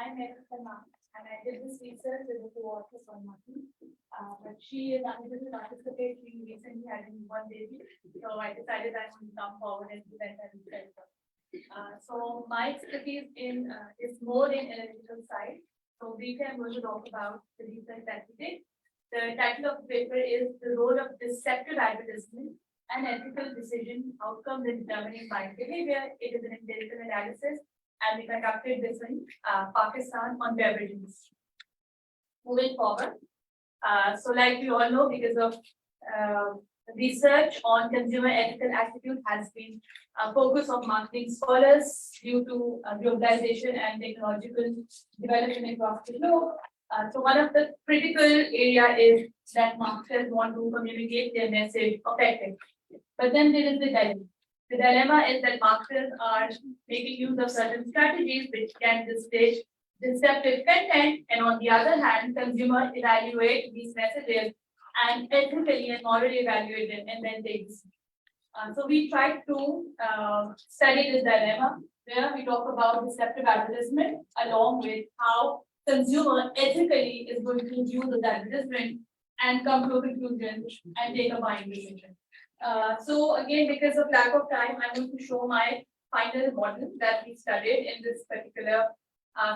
I'm Mehrukh Salman, and I did this research with the co-authors on Maheen. But she is unable to participate. She recently had a newborn baby, so I decided I would come forward and present her research. So my expertise is more in analytical side. So briefly, I'm going to talk about the research that we did. The title of the paper is The Role of Deceptive Advertisement and Ethical Decision Outcomes in Determining Buying Behavior. It is an empirical analysis, and we conducted this in Pakistan on beverage industry. Moving forward, so like you all know, because of research on consumer ethical attitude has been a focus of marketing scholars due to globalization and technological development across the globe. So one of the critical area is that marketers want to communicate their message effectively. But then there is the dilemma. The dilemma is that marketers are making use of certain strategies which can display deceptive content, and on the other hand, consumers evaluate these messages and ethically and morally evaluate them and then take decisions. So we tried to study this dilemma where we talk about deceptive advertisement along with how consumer ethically is going to view the advertisement and come to a conclusion and take a buying decision. So again, because of lack of time, I'm going to show my final model that we studied in this particular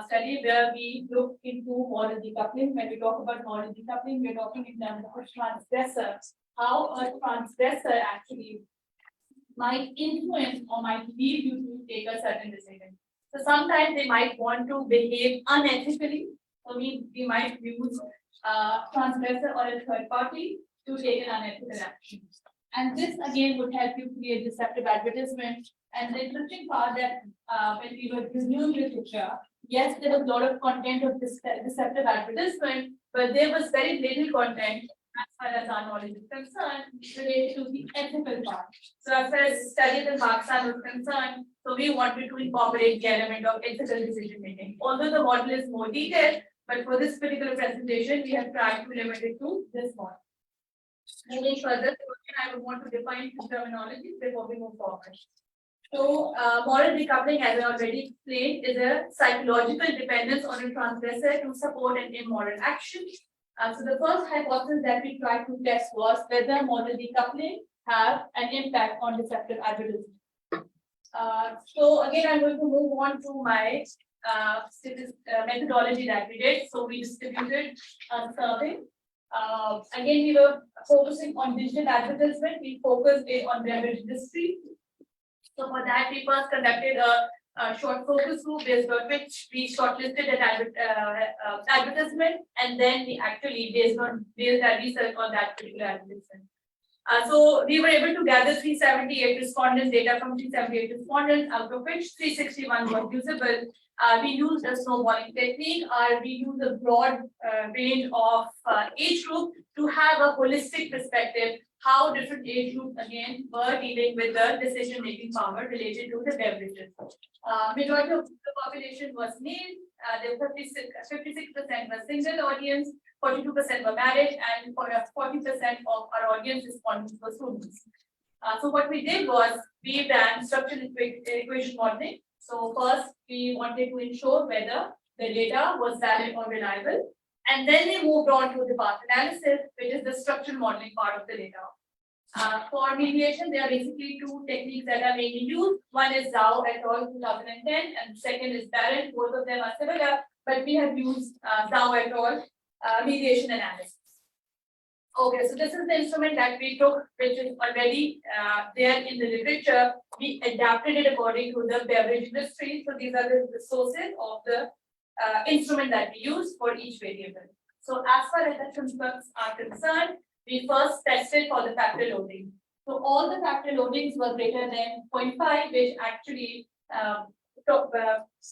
study where we look into model decoupling. When we talk about model decoupling, we're talking in terms of a transgressor, how a transgressor actually might influence or might lead you to take a certain decision. So sometimes they might want to behave unethically. So we might use a transgressor or a third party to take an unethical action. And this again would help you create deceptive advertisement. And the interesting part that when we were reviewing literature, yes, there was a lot of content of deceptive advertisement, but there was very little content as far as our knowledge is concerned related to the ethical part. So as far as studies in Pakistan was concerned, so we wanted to incorporate the element of ethical decision making. Although the model is more detailed, but for this particular presentation, we have tried to limit it to this model. Moving further, I would want to define two terminologies before we move forward. So, moral decoupling, as I already explained, is a psychological dependence on a transgressor to support an immoral action. So, the first hypothesis that we tried to test was whether moral decoupling have an impact on deceptive advertising. So, again, I'm going to move on to my methodology that we did. So, we distributed a survey. Again, we were focusing on digital advertisement. We focused on beverage industry. So for that, we first conducted a short focus group based on which we shortlisted an advertisement, and then we actually based our research on that particular advertisement. So we were able to gather 378 respondents, data from 378 respondents, out of which 361 were usable. We used a snowballing technique, we used a broad range of age group to have a holistic perspective how different age groups again were dealing with the decision-making power related to the beverages. Majority of the population was male. There were 56% were single audience, 42% were married, and 40% of our audience respondents were students. So what we did was we ran structural equation modeling. So first we wanted to ensure whether the data was valid or reliable. And then we moved on to the path analysis, which is the structural modeling part of the data. For mediation, there are basically two techniques that are mainly used. One is Zhao et al. 2010, and second is Barron. Both of them are similar, but we have used Zhao et al. Mediation analysis. Okay, so this is the instrument that we took, which is already there in the literature. We adapted it according to the beverage industry. So these are the sources of the instrument that we use for each variable. So as far as the constructs are concerned, we first tested for the factor loading. So all the factor loadings were greater than 0.5, which actually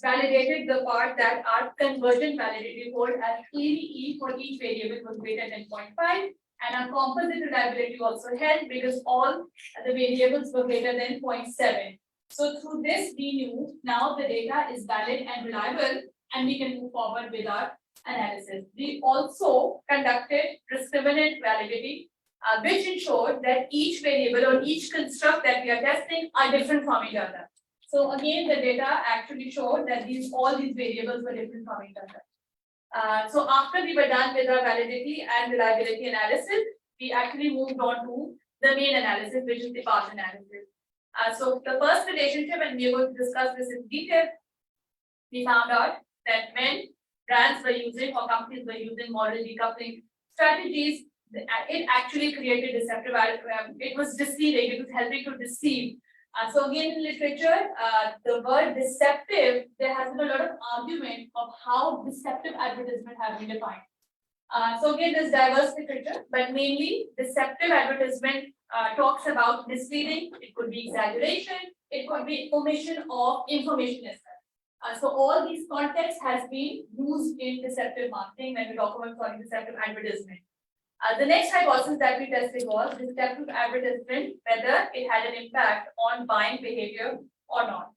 validated the part that our conversion validity code as EVE for each variable was greater than 0.5. And our composite reliability also helped because all the variables were greater than 0.7. So through this, we knew now the data is valid and reliable, and we can move forward with our analysis. We also conducted discriminant validity, which ensured that each variable or each construct that we are testing are different from each other. So again, the data actually showed that all these variables were different from each other. So after we were done with our validity and reliability analysis, we actually moved on to the main analysis, which is the path analysis. So the first relationship, and we are going to discuss this in detail, we found out that when brands were using or companies were using model decoupling strategies, it actually created deceptive, it was deceiving, it was helping to deceive. So again, in literature, the word deceptive, there has been a lot of argument of how deceptive advertisement have been defined. So again, there's diverse literature, but mainly deceptive advertisement talks about misleading, it could be exaggeration, it could be omission of information as well. So all these contexts has been used in deceptive marketing when we talk about deceptive advertisement. The next hypothesis that we tested was deceptive advertisement, whether it had an impact on buying behavior or not.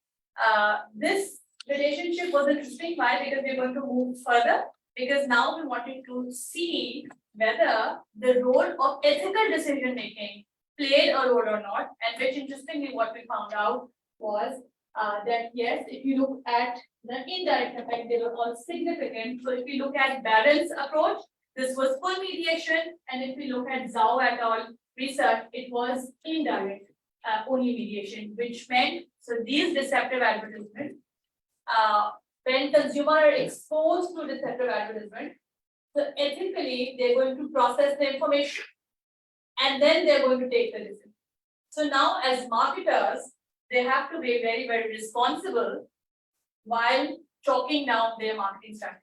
This relationship was interesting. Why? Because we're going to move further. Because now we wanted to see whether the role of ethical decision making played a role or not. And which interestingly, what we found out was that yes, if you look at the indirect effect, they were all significant. So if you look at Barron's approach, this was full mediation, and if we look at Zhao et al. Research, it was indirect only mediation, which meant so these deceptive advertisements, when consumers are exposed to deceptive advertisement, so ethically they're going to process the information and then they're going to take the decision. So now, as marketers, they have to be very, very responsible while chalking down their marketing strategy.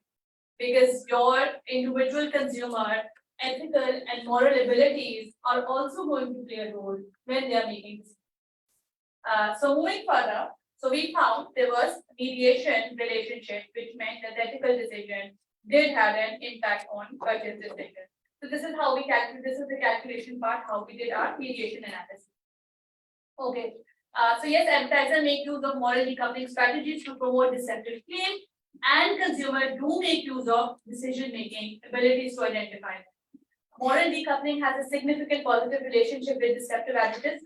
Because your individual consumer ethical and moral abilities are also going to play a role when they are making decisions. So moving further, so we found there was mediation relationship, which meant that the ethical decision did have an impact on purchase decision. So this is how we calculate. This is the calculation part, how we did our mediation analysis. Okay. So yes, advertisers make use of moral decoupling strategies to promote deceptive claims. And consumers do make use of decision-making abilities to identify them. Moral decoupling has a significant positive relationship with deceptive advertisement.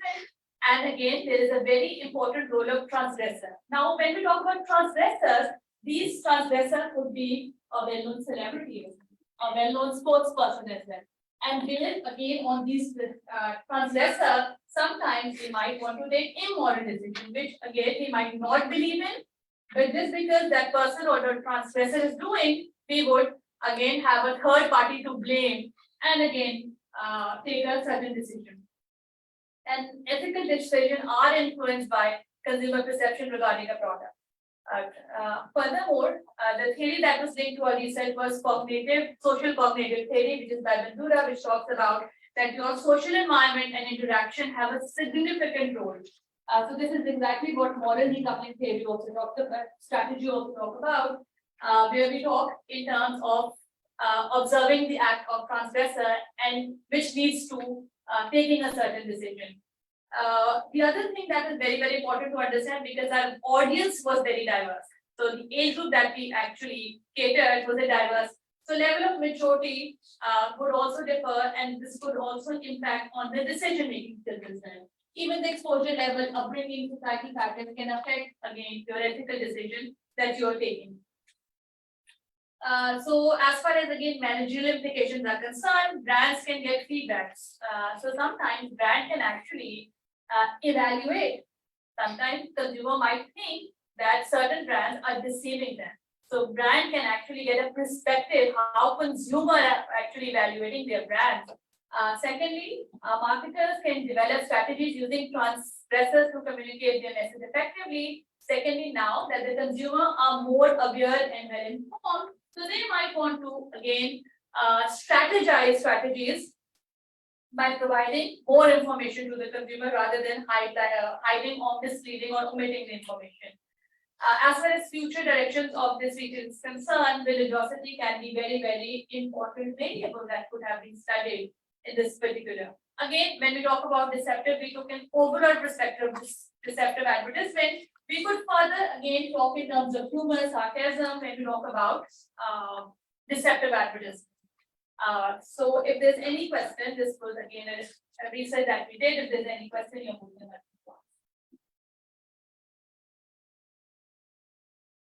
And again, there is a very important role of transgressor. Now, when we talk about transgressors, these transgressors could be a well-known celebrity, a well-known sportsperson as well. And based again on these transgressors, sometimes we might want to take immoral decisions, which again we might not believe in. But just because that person or the transgressor is doing, we would again have a third party to blame and again take a certain decision. And ethical decisions are influenced by consumer perception regarding a product. Furthermore, the theory that was linked to our research was social cognitive theory, which is by Bandura, which talks about that your social environment and interaction have a significant role. So this is exactly what moral decoupling theory also talks about, strategy also talk about, where we talk in terms of observing the act of transgressor and which leads to taking a certain decision. The other thing that is very, very important to understand, because our audience was very diverse. So the age group that we actually catered was a diverse. So level of maturity would also differ, and this could also impact on the decision-making skills as well. Even the exposure level, upbringing, society factors can affect, again, your ethical decision that you're taking. So as far as, again, managerial implications are concerned, brands can get feedbacks. So sometimes brand can actually evaluate. Sometimes consumer might think that certain brands are deceiving them. So brand can actually get a perspective how consumer are actually evaluating their brands. Secondly, marketers can develop strategies using transgressors to communicate their message effectively. Secondly, now that the consumer are more aware and well informed, so they might want to again strategize strategies by providing more information to the consumer rather than hiding or misleading or omitting the information. As far as future directions of this region is concerned, religiosity can be very, very important variable that could have been studied in this particular. Again, when we talk about deceptive, we took an overall perspective of deceptive advertisement. We could further again talk in terms of humor, sarcasm when we talk about deceptive advertisement. So if there's any question, this was again a research that we did. If there's any question, you're moving on.